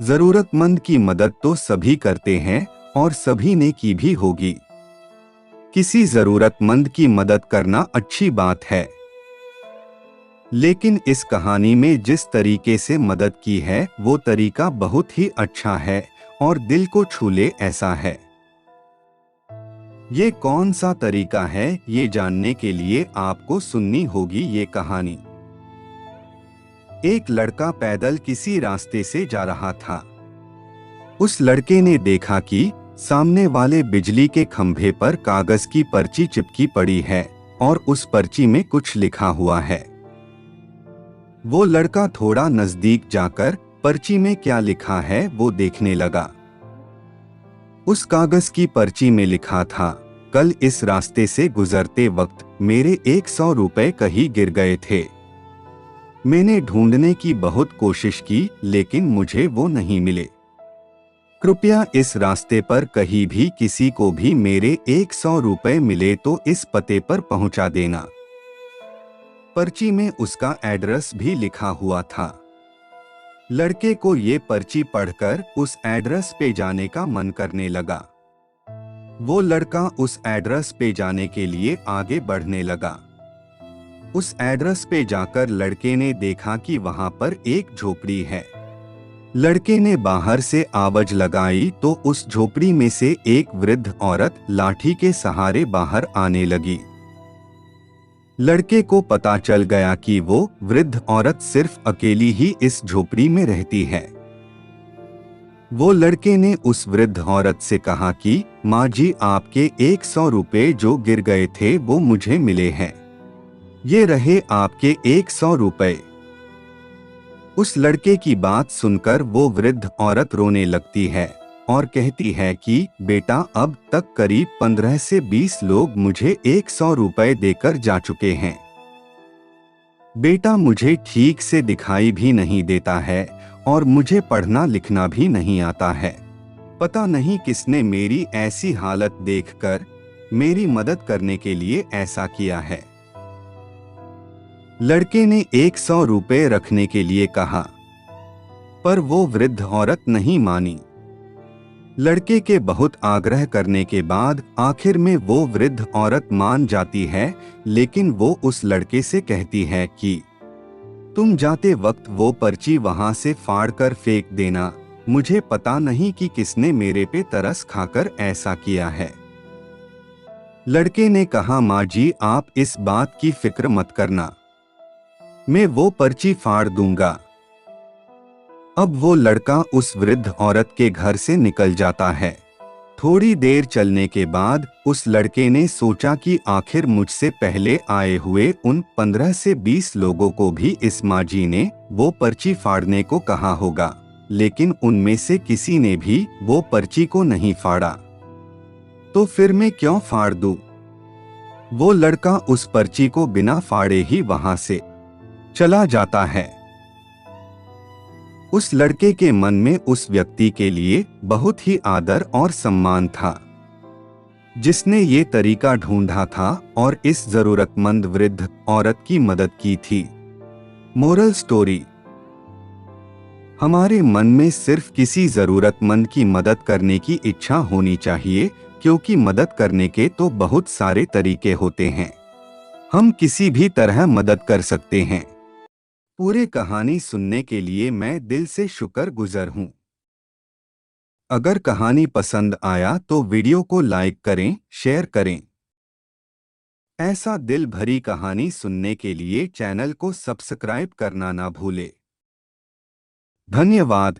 जरूरतमंद की मदद तो सभी करते हैं और सभी ने की भी होगी। किसी जरूरतमंद की मदद करना अच्छी बात है, लेकिन इस कहानी में जिस तरीके से मदद की है वो तरीका बहुत ही अच्छा है और दिल को छू ले ऐसा है। ये कौन सा तरीका है, ये जानने के लिए आपको सुननी होगी ये कहानी। एक लड़का पैदल किसी रास्ते से जा रहा था। उस लड़के ने देखा कि सामने वाले बिजली के खंभे पर कागज की पर्ची चिपकी पड़ी है और उस पर्ची में कुछ लिखा हुआ है। वो लड़का थोड़ा नजदीक जाकर पर्ची में क्या लिखा है वो देखने लगा। उस कागज की पर्ची में लिखा था, कल इस रास्ते से गुजरते वक्त मेरे 100 रुपए कहीं गिर गए थे। मैंने ढूंढने की बहुत कोशिश की लेकिन मुझे वो नहीं मिले। कृपया इस रास्ते पर कहीं भी किसी को भी मेरे 100 रुपए मिले तो इस पते पर पहुंचा देना। पर्ची में उसका एड्रेस भी लिखा हुआ था। लड़के को ये पर्ची पढ़कर उस एड्रेस पे जाने का मन करने लगा। वो लड़का उस एड्रेस पे जाने के लिए आगे बढ़ने लगा। उस एड्रेस पे जाकर लड़के ने देखा कि वहां पर एक झोपड़ी है। लड़के ने बाहर से आवाज लगाई तो उस झोपड़ी में से एक वृद्ध औरत लाठी के सहारे बाहर आने लगी। लड़के को पता चल गया कि वो वृद्ध औरत सिर्फ अकेली ही इस झोपड़ी में रहती है। वो लड़के ने उस वृद्ध औरत से कहा कि माँ जी, आपके 100 रुपए जो गिर गए थे वो मुझे मिले हैं, ये रहे आपके 100 रुपए। उस लड़के की बात सुनकर वो वृद्ध औरत रोने लगती है और कहती है कि बेटा, अब तक करीब 15 से 20 लोग मुझे 100 रुपए देकर जा चुके हैं। बेटा, मुझे ठीक से दिखाई भी नहीं देता है और मुझे पढ़ना लिखना भी नहीं आता है। पता नहीं किसने मेरी ऐसी हालत देखकर मेरी मदद करने के लिए ऐसा किया है। लड़के ने 100 रुपए रखने के लिए कहा, पर वो वृद्ध औरत नहीं मानी। लड़के के बहुत आग्रह करने के बाद आखिर में वो वृद्ध औरत मान जाती है, लेकिन वो उस लड़के से कहती है कि तुम जाते वक्त वो पर्ची वहां से फाड़ कर फेंक देना। मुझे पता नहीं कि किसने मेरे पे तरस खाकर ऐसा किया है। लड़के ने कहा, माँ जी, आप इस बात की फिक्र मत करना, मैं वो पर्ची फाड़ दूंगा। अब वो लड़का उस वृद्ध औरत के घर से निकल जाता है। थोड़ी देर चलने के बाद उस लड़के ने सोचा कि आखिर मुझसे पहले आए हुए उन 15 से 20 लोगों को भी इस माँ जी ने वो पर्ची फाड़ने को कहा होगा, लेकिन उनमें से किसी ने भी वो पर्ची को नहीं फाड़ा। तो फिर मैं क्यों फाड़ दूं? वो लड़का उस पर्ची को बिना फाड़े ही वहां से चला जाता है। उस लड़के के मन में उस व्यक्ति के लिए बहुत ही आदर और सम्मान था जिसने ये तरीका ढूंढा था और इस जरूरतमंद वृद्ध औरत की मदद की थी। मोरल स्टोरी, हमारे मन में सिर्फ किसी जरूरतमंद की मदद करने की इच्छा होनी चाहिए, क्योंकि मदद करने के तो बहुत सारे तरीके होते हैं। हम किसी भी तरह मदद कर सकते हैं। पूरे कहानी सुनने के लिए मैं दिल से शुक्रगुजार हूँ। अगर कहानी पसंद आया तो वीडियो को लाइक करें, शेयर करें। ऐसा दिल भरी कहानी सुनने के लिए चैनल को सब्सक्राइब करना ना भूलें। धन्यवाद।